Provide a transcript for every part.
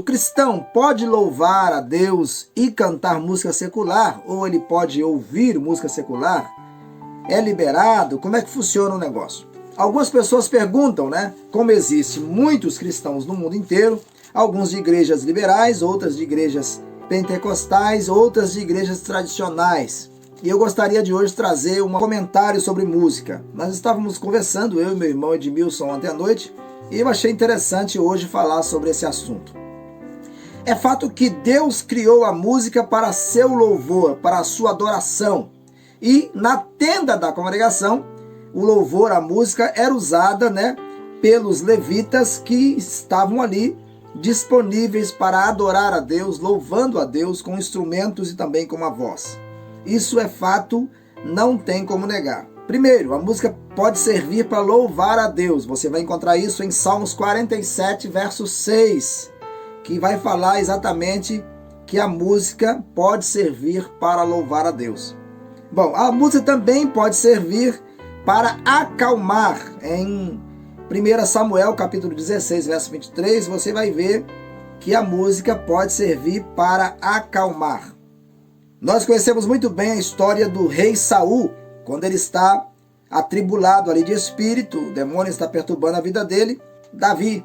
cristão pode louvar a Deus e cantar música secular? Ou ele pode ouvir música secular? É liberado? Como é que funciona o negócio? Algumas pessoas perguntam, né? Como existem muitos cristãos no mundo inteiro, alguns de igrejas liberais, outras de igrejas pentecostais, outras de igrejas tradicionais. E eu gostaria de hoje trazer um comentário sobre música. Nós estávamos conversando, eu e meu irmão Edmilson, ontem à noite, e eu achei interessante hoje falar sobre esse assunto. É fato que Deus criou a música para seu louvor, para a sua adoração. E na tenda da congregação, o louvor, a música, era usada, né, pelos levitas que estavam ali disponíveis para adorar a Deus, louvando a Deus com instrumentos e também com uma voz. Isso é fato, não tem como negar. Primeiro, a música pode servir para louvar a Deus. Você vai encontrar isso em Salmos 47, verso 6, que vai falar exatamente que a música pode servir para louvar a Deus. Bom, a música também pode servir para acalmar. Em 1 Samuel, capítulo 16, verso 23, você vai ver que a música pode servir para acalmar. Nós conhecemos muito bem a história do rei Saul, quando ele está atribulado ali de espírito, o demônio está perturbando a vida dele. Davi,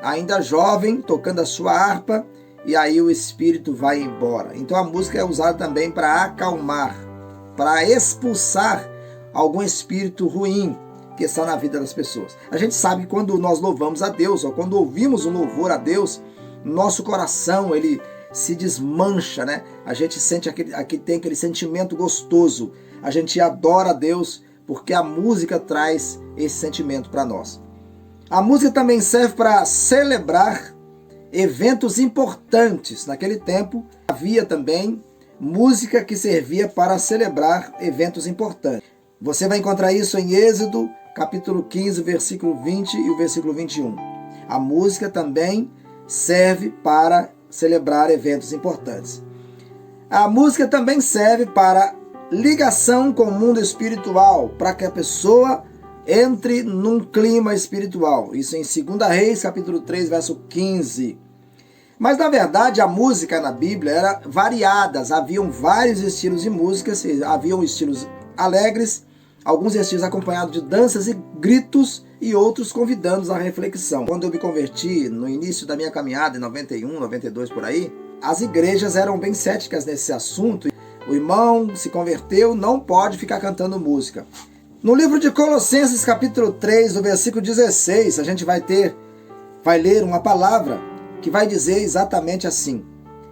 ainda jovem, tocando a sua harpa, e aí o espírito vai embora. Então a música é usada também para acalmar, para expulsar algum espírito ruim que está na vida das pessoas. A gente sabe que quando nós louvamos a Deus, ou quando ouvimos um louvor a Deus, nosso coração, ele se desmancha, né? A gente sente tem aquele sentimento gostoso. A gente adora a Deus porque a música traz esse sentimento para nós. A música também serve para celebrar eventos importantes. Naquele tempo havia também música que servia para celebrar eventos importantes. Você vai encontrar isso em Êxodo, capítulo 15, versículo 20 e o versículo 21. A música também serve para celebrar eventos importantes. A música também serve para ligação com o mundo espiritual, para que a pessoa entre num clima espiritual. Isso em 2 Reis, capítulo 3, verso 15. Mas, na verdade, a música na Bíblia era variadas. Haviam vários estilos de música, haviam estilos alegres, alguns estilos acompanhados de danças e gritos, e outros convidando à reflexão. Quando eu me converti, no início da minha caminhada, em 91, 92, por aí, as igrejas eram bem céticas nesse assunto. O irmão se converteu, não pode ficar cantando música. No livro de Colossenses, capítulo 3, no versículo 16, a gente vai ler uma palavra que vai dizer exatamente assim: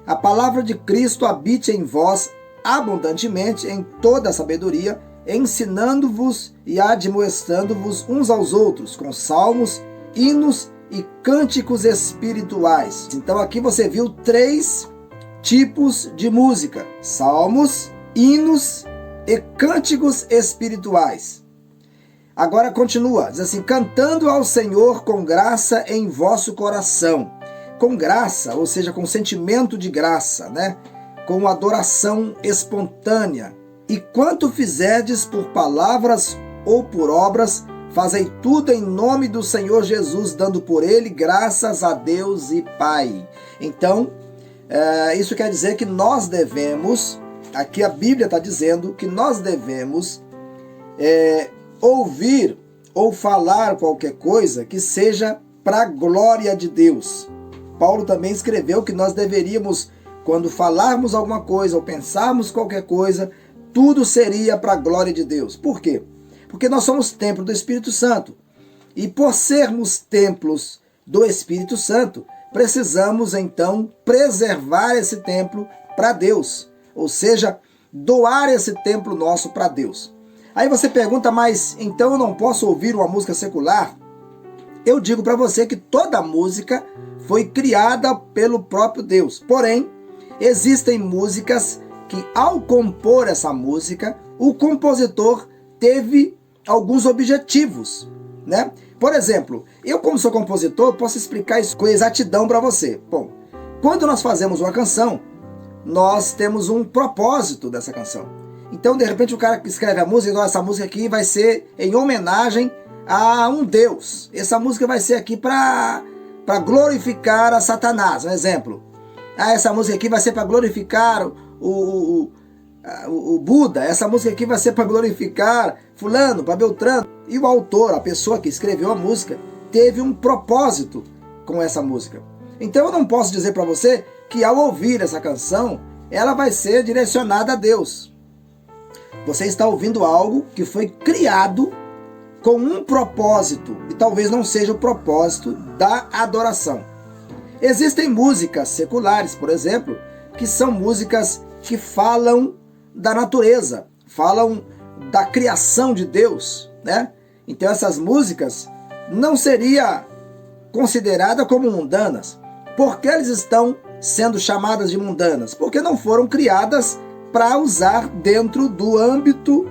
a palavra de Cristo habite em vós abundantemente em toda a sabedoria, ensinando-vos e admoestando-vos uns aos outros com salmos, hinos e cânticos espirituais. Então aqui você viu 3 tipos de música: salmos, hinos e cânticos espirituais. Agora continua, diz assim: cantando ao Senhor com graça em vosso coração. Com graça, ou seja, com sentimento de graça, né? Com adoração espontânea. E quanto fizerdes por palavras ou por obras, fazei tudo em nome do Senhor Jesus, dando por ele graças a Deus e Pai. Então, isso quer dizer que nós devemos, aqui a Bíblia está dizendo que nós devemos ouvir ou falar qualquer coisa que seja para a glória de Deus. Paulo também escreveu que nós deveríamos, quando falarmos alguma coisa ou pensarmos qualquer coisa, tudo seria para a glória de Deus. Por quê? Porque nós somos templo do Espírito Santo. E por sermos templos do Espírito Santo, precisamos então preservar esse templo para Deus. Ou seja, doar esse templo nosso para Deus. Aí você pergunta, mas então eu não posso ouvir uma música secular? Eu digo para você que toda música foi criada pelo próprio Deus. Porém, existem músicas que, ao compor essa música, o compositor teve alguns objetivos, né? Por exemplo, eu, como sou compositor, posso explicar isso com exatidão para você. Bom, quando nós fazemos uma canção, nós temos um propósito dessa canção. Então, de repente, o cara que escreve a música, essa música aqui vai ser em homenagem a um Deus. Essa música vai ser aqui para para glorificar a Satanás. Um exemplo. Essa música aqui vai ser para glorificar o Buda. Essa música aqui vai ser para glorificar fulano, para Beltrano. E o autor, a pessoa que escreveu a música, teve um propósito com essa música. Então eu não posso dizer para você que ao ouvir essa canção, ela vai ser direcionada a Deus. Você está ouvindo algo que foi criado com um propósito, e talvez não seja o propósito da adoração. Existem músicas seculares, por exemplo, que são músicas que falam da natureza, falam da criação de Deus, né? Então essas músicas não seriam consideradas como mundanas. Por que eles estão sendo chamadas de mundanas? Porque não foram criadas para usar dentro do âmbito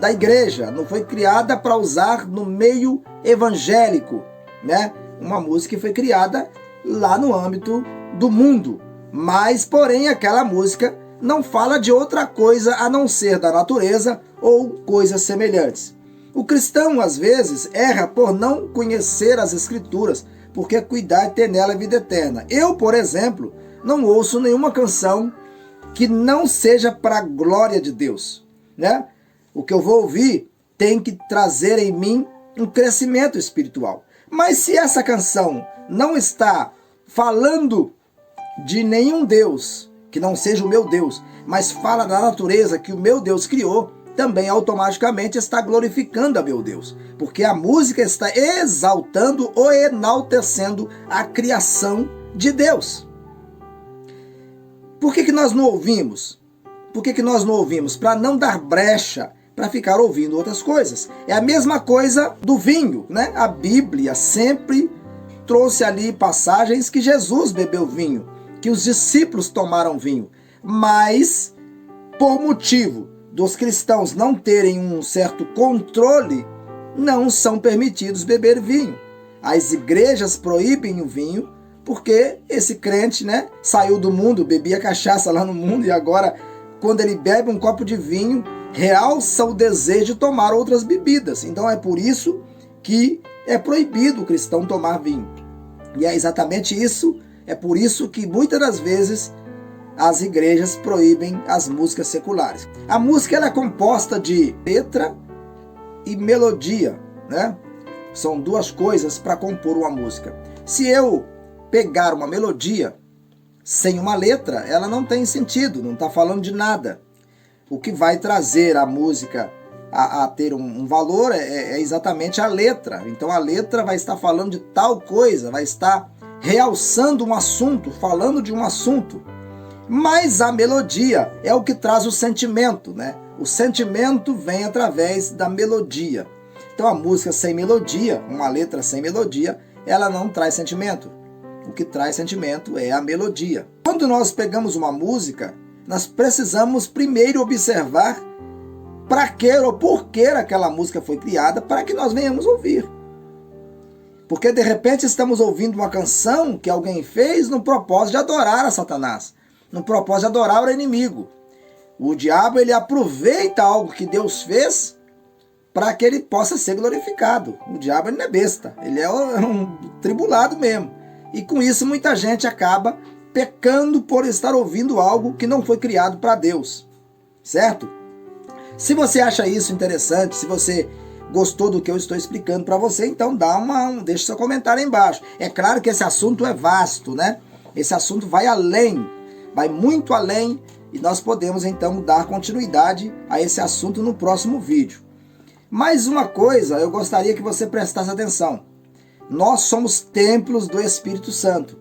da igreja, não foi criada para usar no meio evangélico, né? Uma música que foi criada lá no âmbito do mundo, mas porém aquela música não fala de outra coisa a não ser da natureza ou coisas semelhantes. O cristão às vezes erra por não conhecer as escrituras, porque cuidar é ter nela a vida eterna. Eu, por exemplo, não ouço nenhuma canção que não seja para a glória de Deus, né? O que eu vou ouvir tem que trazer em mim um crescimento espiritual. Mas se essa canção não está falando de nenhum Deus, que não seja o meu Deus, mas fala da natureza que o meu Deus criou, também automaticamente está glorificando a meu Deus. Porque a música está exaltando ou enaltecendo a criação de Deus. Por que nós não ouvimos? Por que nós não ouvimos? Para não dar brecha para ficar ouvindo outras coisas. É a mesma coisa do vinho, né? A Bíblia sempre trouxe ali passagens que Jesus bebeu vinho, que os discípulos tomaram vinho, mas por motivo dos cristãos não terem um certo controle, não são permitidos beber vinho. As igrejas proíbem o vinho porque esse crente, né, saiu do mundo, bebia cachaça lá no mundo e agora, quando ele bebe um copo de vinho, realça o desejo de tomar outras bebidas. Então é por isso que é proibido o cristão tomar vinho. E é exatamente isso, é por isso que muitas das vezes as igrejas proíbem as músicas seculares. A música ela é composta de letra e melodia, né? São duas coisas para compor uma música. Se eu pegar uma melodia sem uma letra, ela não tem sentido, não está falando de nada. O que vai trazer a música a ter um valor é exatamente a letra. Então a letra vai estar falando de tal coisa, vai estar realçando um assunto, falando de um assunto. Mas a melodia é o que traz o sentimento, né? O sentimento vem através da melodia. Então a música sem melodia, uma letra sem melodia, ela não traz sentimento. O que traz sentimento é a melodia. Quando nós pegamos uma música, nós precisamos primeiro observar para que ou por que aquela música foi criada, para que nós venhamos ouvir. Porque de repente estamos ouvindo uma canção que alguém fez no propósito de adorar a Satanás, no propósito de adorar o inimigo. O diabo ele aproveita algo que Deus fez para que ele possa ser glorificado. O diabo ele não é besta, ele é um tribulado mesmo. E com isso muita gente acaba pecando por estar ouvindo algo que não foi criado para Deus, certo? Se você acha isso interessante, se você gostou do que eu estou explicando para você, então deixa seu comentário aí embaixo. É claro que esse assunto é vasto, né? Esse assunto vai além, vai muito além, e nós podemos então dar continuidade a esse assunto no próximo vídeo. Mais uma coisa, eu gostaria que você prestasse atenção. Nós somos templos do Espírito Santo.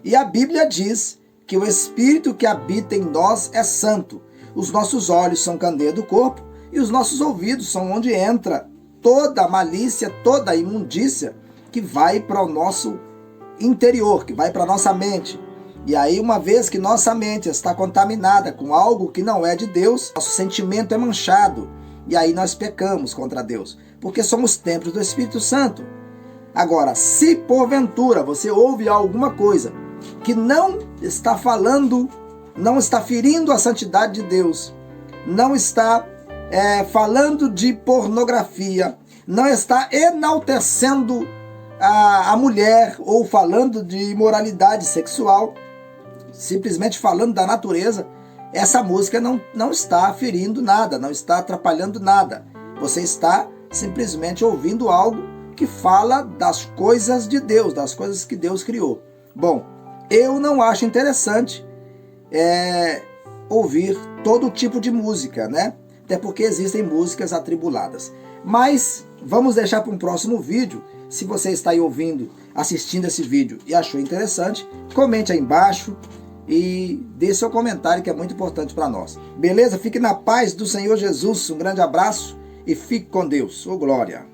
E a Bíblia diz que o Espírito que habita em nós é santo. Os nossos olhos são candeia do corpo e os nossos ouvidos são onde entra toda a malícia, toda a imundícia que vai para o nosso interior, que vai para a nossa mente. E aí, uma vez que nossa mente está contaminada com algo que não é de Deus, nosso sentimento é manchado. E aí nós pecamos contra Deus, porque somos templos do Espírito Santo. Agora, se porventura você ouve alguma coisa que não está falando, não está ferindo a santidade de Deus, não está falando de pornografia, não está enaltecendo a mulher, ou falando de imoralidade sexual, simplesmente falando da natureza, essa música não está ferindo nada, não está atrapalhando nada. Você está simplesmente ouvindo algo que fala das coisas de Deus, das coisas que Deus criou. Bom, eu não acho interessante ouvir todo tipo de música, né? Até porque existem músicas atribuladas. Mas vamos deixar para um próximo vídeo. Se você está aí ouvindo, assistindo esse vídeo e achou interessante, comente aí embaixo e dê seu comentário, que é muito importante para nós. Beleza? Fique na paz do Senhor Jesus. Um grande abraço e fique com Deus. Ô glória!